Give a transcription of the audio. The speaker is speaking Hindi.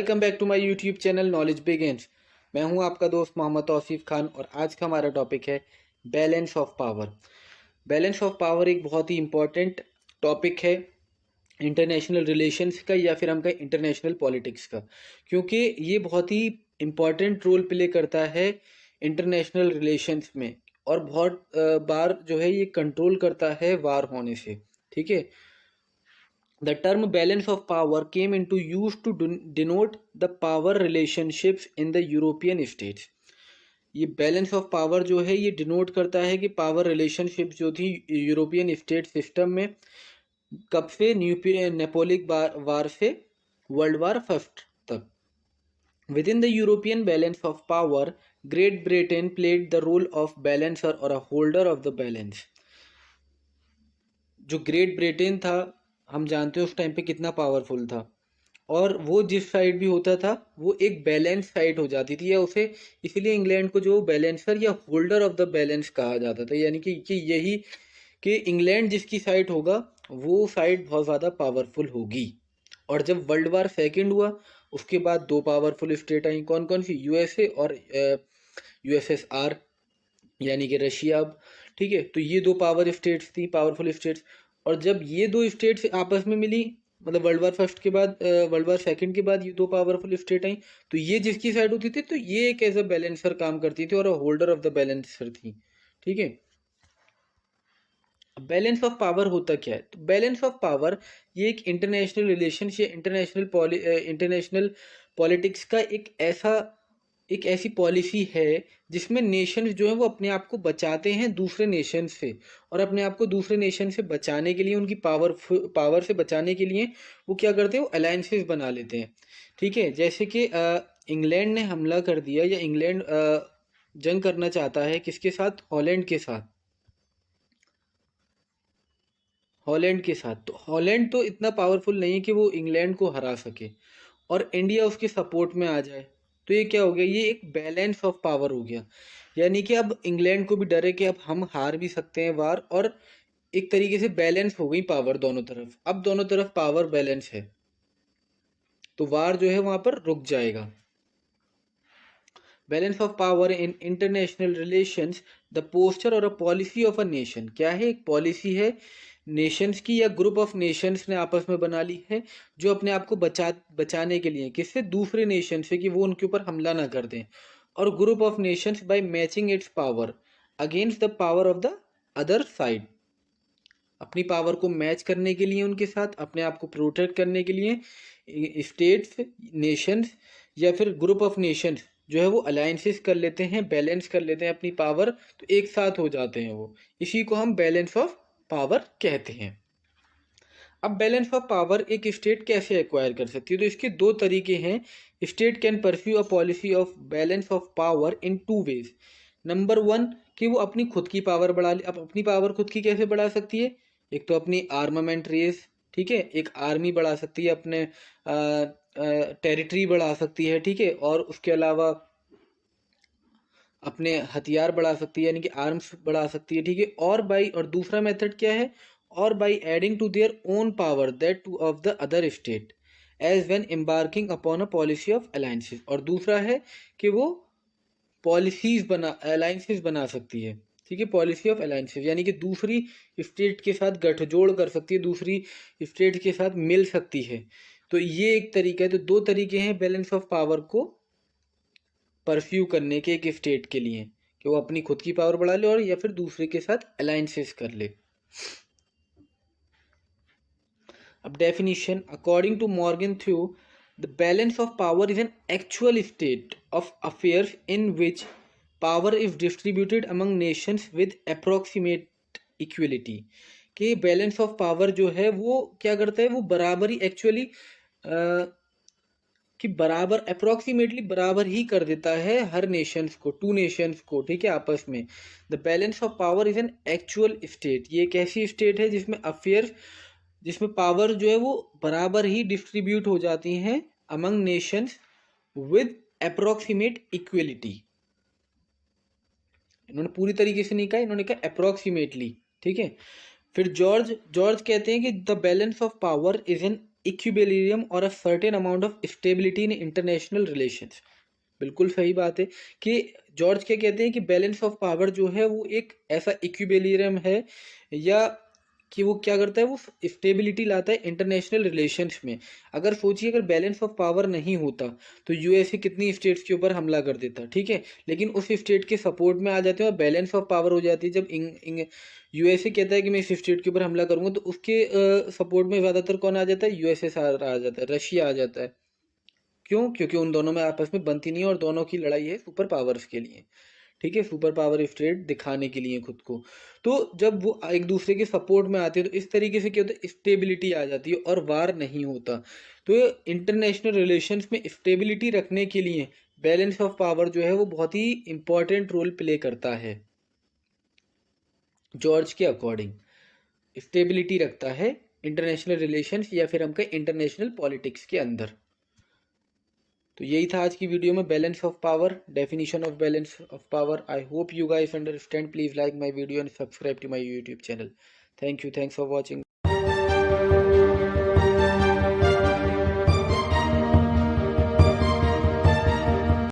Welcome back to my YouTube channel Knowledge Begins. मैं हूं आपका दोस्त मोहम्मद तौसीफ खान और आज का हमारा टॉपिक है balance of power. Balance of power एक बहुत ही इम्पॉर्टेंट टॉपिक है इंटरनेशनल रिलेशंस का या फिर हम कहें इंटरनेशनल पॉलिटिक्स का, क्योंकि ये बहुत ही इम्पॉर्टेंट रोल प्ले करता है इंटरनेशनल रिलेशंस में और बहुत बार जो है ये कंट्रोल करता है वार होने से। ठीक है, the term balance of power came into use to denote the power relationships in the European states. ये बैलेंस ऑफ पावर जो है ये डिनोट करता है कि पावर रिलेशनशिप जो थी यूरोपियन स्टेट सिस्टम में कब से नेपोलिक वार से वर्ल्ड वार फर्स्ट तक। Within the European balance of power Great Britain played the role of balancer और a holder of the balance. जो ग्रेट ब्रिटेन था हम जानते हैं उस टाइम पे कितना पावरफुल था और वो जिस साइड भी होता था वो एक बैलेंस साइड हो जाती थी, या उसे इसलिए इंग्लैंड को जो बैलेंसर या होल्डर ऑफ द बैलेंस कहा जाता था। यानी कि यही कि इंग्लैंड जिसकी साइड होगा वो साइड बहुत ज़्यादा पावरफुल होगी। और जब वर्ल्ड वार सेकेंड हुआ उसके बाद दो पावरफुल स्टेट आई, कौन कौन सी? यूएसए और यूएसएसआर यानी कि रशिया। अब ठीक है, तो ये दो पावर स्टेट्स थी, पावरफुल स्टेट्स। और जब ये दो स्टेट्स आपस में मिली, मतलब वर्ल्ड वार फर्स्ट के बाद वर्ल्ड वार सेकंड के बाद ये दो पावरफुल स्टेट आई, तो ये जिसकी साइड होती थी तो ये एक एज अ बैलेंसर काम करती थी और होल्डर ऑफ द बैलेंसर थी। ठीक है, बैलेंस ऑफ पावर होता क्या है? तो बैलेंस ऑफ पावर ये एक इंटरनेशनल रिलेशंस या इंटरनेशनल पॉलिटिक्स का एक ऐसी पॉलिसी है जिसमें नेशंस जो है वो अपने आप को बचाते हैं दूसरे नेशन से, और अपने आप को दूसरे नेशन से बचाने के लिए, उनकी पावर से बचाने के लिए वो क्या करते हैं? वो अलायंसेस बना लेते हैं। ठीक है, जैसे कि इंग्लैंड ने हमला कर दिया या इंग्लैंड जंग करना चाहता है किसके साथ? हॉलैंड के साथ। हॉलैंड के साथ, तो हॉलैंड तो इतना पावरफुल नहीं है कि वो इंग्लैंड को हरा सके और इंडिया उसके सपोर्ट में आ जाए। तो ये क्या हो गया? ये एक बैलेंस ऑफ पावर हो गया। यानी कि अब इंग्लैंड को भी डर है कि अब हम हार भी सकते हैं वार, और एक तरीके से बैलेंस हो गई पावर दोनों तरफ। अब दोनों तरफ पावर बैलेंस है तो वार जो है वहां पर रुक जाएगा। Balance of power in international relations the posture और a policy of a nation. क्या है? एक पॉलिसी है नेशंस की या ग्रुप ऑफ नेशंस ने आपस में बना ली है, जो अपने आप को बचाने के लिए किससे? दूसरे नेशन से, कि वो उनके ऊपर हमला ना कर दें। और group of nations by matching its power against the power of the other side. अपनी पावर को मैच करने के लिए उनके साथ, अपने आप को प्रोटेक्ट करने के लिए स्टेट्स, नेशंस या फिर ग्रुप ऑफ नेशंस जो है वो अलायंसेस कर लेते हैं, बैलेंस कर लेते हैं अपनी पावर, तो एक साथ हो जाते हैं वो। इसी को हम बैलेंस ऑफ पावर कहते हैं। अब बैलेंस ऑफ पावर एक स्टेट कैसे एक्वायर कर सकती है? तो इसके दो तरीके हैं। State can pursue a policy of balance of power in two ways. Number one, कि वो अपनी खुद की पावर बढ़ा ले। अब अपनी पावर खुद की कैसे बढ़ा सकती है? एक तो अपनी आर्मामेंट रेस, ठीक है, एक आर्मी बढ़ा सकती है, अपने टेरिटरी बढ़ा सकती है, ठीक है, और उसके अलावा अपने हथियार बढ़ा सकती है यानी कि आर्म्स बढ़ा सकती है। ठीक है, और दूसरा मेथड क्या है? और by adding to their own power that to of the other state as when embarking upon a policy of alliances. और दूसरा है कि वो अलायंसेस बना सकती है। ठीक है, पॉलिसी ऑफ अलायंसेस यानी कि दूसरी स्टेट के साथ गठजोड़ कर सकती है, दूसरी स्टेट के साथ मिल सकती है। तो ये एक तरीका है। तो दो तरीके हैं बैलेंस ऑफ पावर को परस्यू करने के एक स्टेट के लिए, कि वो अपनी खुद की पावर बढ़ा ले और या फिर दूसरे के साथ अलायंसेस कर ले। अब definition according to Morgenthau, the balance of power is an actual state of affairs in which power is distributed among nations with approximate equality. कि बैलेंस ऑफ पावर जो है वो क्या करता है? वो बराबरी एक्चुअली कि बराबर अप्रोक्सीमेटली बराबर ही कर देता है हर नेशंस को, टू नेशंस को, ठीक है, आपस में। The balance of power is an actual state. ये एक ऐसी स्टेट है जिसमें अफेयर्स, जिसमें पावर जो है वो बराबर ही डिस्ट्रीब्यूट हो जाती हैं among nations with approximate equality. इन्होंने पूरी तरीके से नहीं कहा, इन्होंने कहा अप्रोक्सीमेटली। ठीक है, फिर जॉर्ज कहते हैं कि the balance of power is an equilibrium और a certain amount of stability in international relations. बिल्कुल सही बात है कि जॉर्ज क्या कहते हैं कि बैलेंस ऑफ पावर जो है वो एक ऐसा इक्विलिब्रियम है, या कि वो क्या करता है, वो स्टेबिलिटी लाता है इंटरनेशनल रिलेशंस में। अगर सोचिए अगर बैलेंस ऑफ पावर नहीं होता तो यूएसए कितनी स्टेट्स के ऊपर हमला कर देता, ठीक है, लेकिन उस स्टेट के सपोर्ट में आ जाते हैं और बैलेंस ऑफ पावर हो जाती है। जब यूएसए कहता है कि मैं इस स्टेट के ऊपर हमला करूंगा तो उसके सपोर्ट में ज़्यादातर कौन आ जाता है, यूएसएसआर आ जाता है, रशिया आ जाता है। क्यों? क्योंकि उन दोनों में आपस में बनती नहीं है और दोनों की लड़ाई है सुपर पावर्स के लिए, ठीक है, सुपर पावर स्टेट दिखाने के लिए खुद को। तो जब वो एक दूसरे के सपोर्ट में आते हैं तो इस तरीके से क्या होता है, स्टेबिलिटी आ जाती है और वार नहीं होता। तो इंटरनेशनल रिलेशंस में स्टेबिलिटी रखने के लिए बैलेंस ऑफ पावर जो है वो बहुत ही इंपॉर्टेंट रोल प्ले करता है। जॉर्ज के अकॉर्डिंग स्टेबिलिटी रखता है इंटरनेशनल रिलेशंस या फिर हम कहें इंटरनेशनल पॉलिटिक्स के अंदर। तो यही था आज की वीडियो में balance of power, definition of balance of power. I hope you guys understand. Please like my video and subscribe to my YouTube channel. Thank you, thanks for watching.